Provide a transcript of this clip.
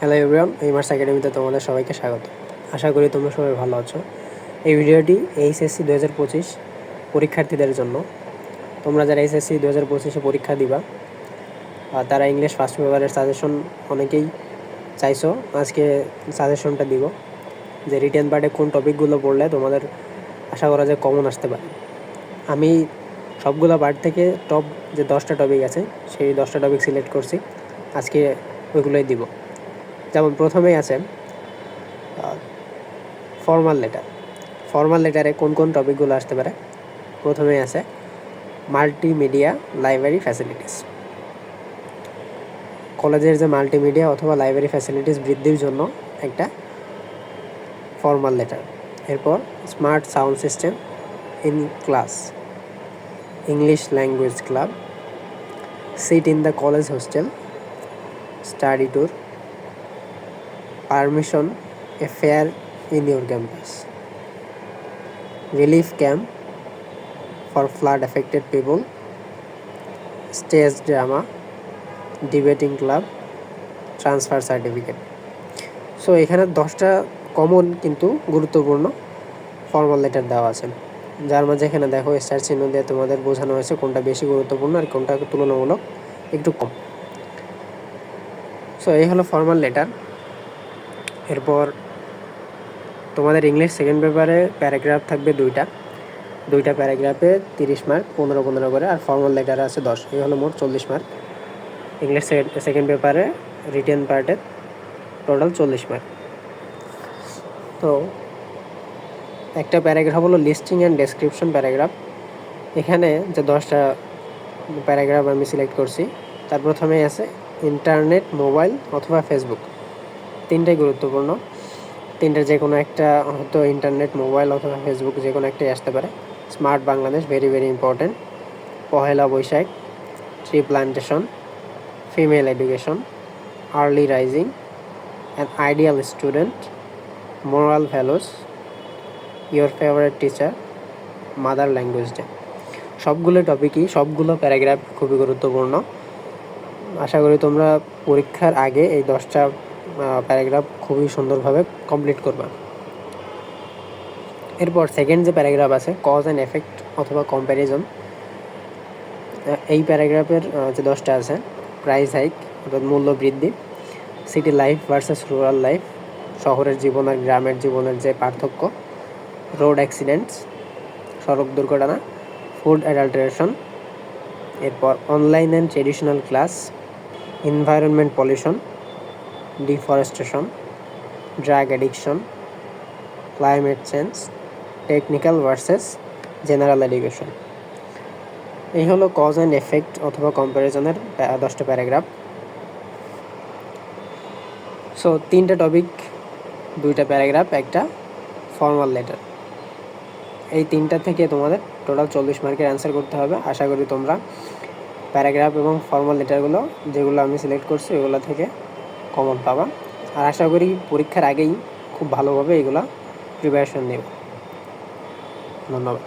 Hello everyone, এইমার্স একাডেমিতে তোমাদের সবাইকে স্বাগত। আশা করি তোমরা সবাই ভালো আছো। এই ভিডিওটি এইচএসসি 2025 পরীক্ষার্থীদের জন্য। তোমরা যারা এইচএসসি 2025-এ পরীক্ষা দিবা তারা ইংলিশ ফার্স্ট পেপারের সাজেশন অনেকেই চাইছো। আজকে সাজেশনটা দিব যে রিটেন পার্টে কোন টপিকগুলো পড়লে তোমাদের আশা করা যায় কমন আসতে পারে। আমি সবগুলো পার্ট থেকে টপ যে 10টা টপিক আছে সেই 10টা টপিক সিলেক্ট করছি, আজকে ওইগুলোই দিব। যেমন প্রথমেই আছে ফর্মাল লেটার। ফর্মাল লেটারে কোন কোন টপিকগুলো আসতে পারে? প্রথমেই আছে মাল্টিমিডিয়া লাইব্রেরি ফ্যাসিলিটিস। কলেজের যে মাল্টিমিডিয়া অথবা লাইব্রেরি ফ্যাসিলিটিস বৃদ্ধির জন্য একটা ফর্মাল লেটার। এরপর smart sound system in class, English language club, seat in the college hostel, study tour, permission a fair in your campus, relief camp for flood affected people, stage drama, debating club, transfer certificate. So এখানে 10টা common কিন্তু গুরুত্বপূর্ণ formal letter দেওয়া আছে, যার মাঝে এখানে দেখো স্টার চিহ্ন দিয়ে তোমাদের বোঝানো হয়েছে কোনটা বেশি গুরুত্বপূর্ণ আর কোনটা তুলনামূলক একটু কম। সো এই হলো ফর্মাল লেটার। এরপর তোমাদের ইংলিশ সেকেন্ড পেপারে প্যারাগ্রাফ থাকবে দুইটা প্যারাগ্রাফে 30 মার্ক, 15 করে, আর ফর্মাল লেটারে আছে 10। এই হলো মোট 40 মার্ক। ইংলিশ সেকেন্ড পেপারে রিটেন পার্টে টোটাল 40 মার্ক। তো একটা প্যারাগ্রাফ হলো লিস্টিং অ্যান্ড ডেসক্রিপশন প্যারাগ্রাফ। এখানে যে 10টা প্যারাগ্রাফ আমি সিলেক্ট করছি তার প্রথমেই আছে ইন্টারনেট, মোবাইল অথবা ফেসবুক। তিনটাই গুরুত্বপূর্ণ, তিনটার যে কোনো একটা, হয়তো ইন্টারনেট, মোবাইল অথবা ফেসবুক যে কোনো একটাই আসতে পারে। Smart Bangladesh, very very important. Pohela Boishakh, tree plantation, female education, early rising, an ideal student, moral values, your favourite teacher, mother language day. সবগুলো টপিকই, সবগুলো প্যারাগ্রাফ খুবই গুরুত্বপূর্ণ। আশা করি তোমরা পরীক্ষার আগে এই 10টা প্যারাগ্রাফ খুবই সুন্দরভাবে কমপ্লিট করবা। এরপর সেকেন্ড যে প্যারাগ্রাফ আছে কজ অ্যান্ড এফেক্ট অথবা কম্প্যারিজন। এই প্যারাগ্রাফের যে 10টা আছে প্রাইস হাইক অর্থাৎ মূল্য বৃদ্ধি, city life versus rural life, শহরের জীবন আর গ্রামের জীবনের যে পার্থক্য, রোড অ্যাক্সিডেন্টস, সড়ক দুর্ঘটনা, ফুড অ্যাডাল্টারেশন, এরপর online and traditional class, environment pollution, deforestation, drug addiction, climate change, technical versus general education. এই হলো কজ অ্যান্ড এফেক্ট অথবা কম্প্যারিজনের 10টা প্যারাগ্রাফ। সো 3টা টপিক, 2টা প্যারাগ্রাফ, একটা ফর্মাল লেটার। এই 3টা থেকে তোমাদের টোটাল 40 মার্কের অ্যান্সার করতে হবে। আশা করি তোমরা প্যারাগ্রাফ এবং ফর্মাল লেটারগুলো যেগুলো আমি সিলেক্ট করছি ওগুলো থেকে কমন পাবা। আর আশা করি পরীক্ষার আগেই খুব ভালোভাবে এগুলো প্রিপারেশন নেব। ধন্যবাদ।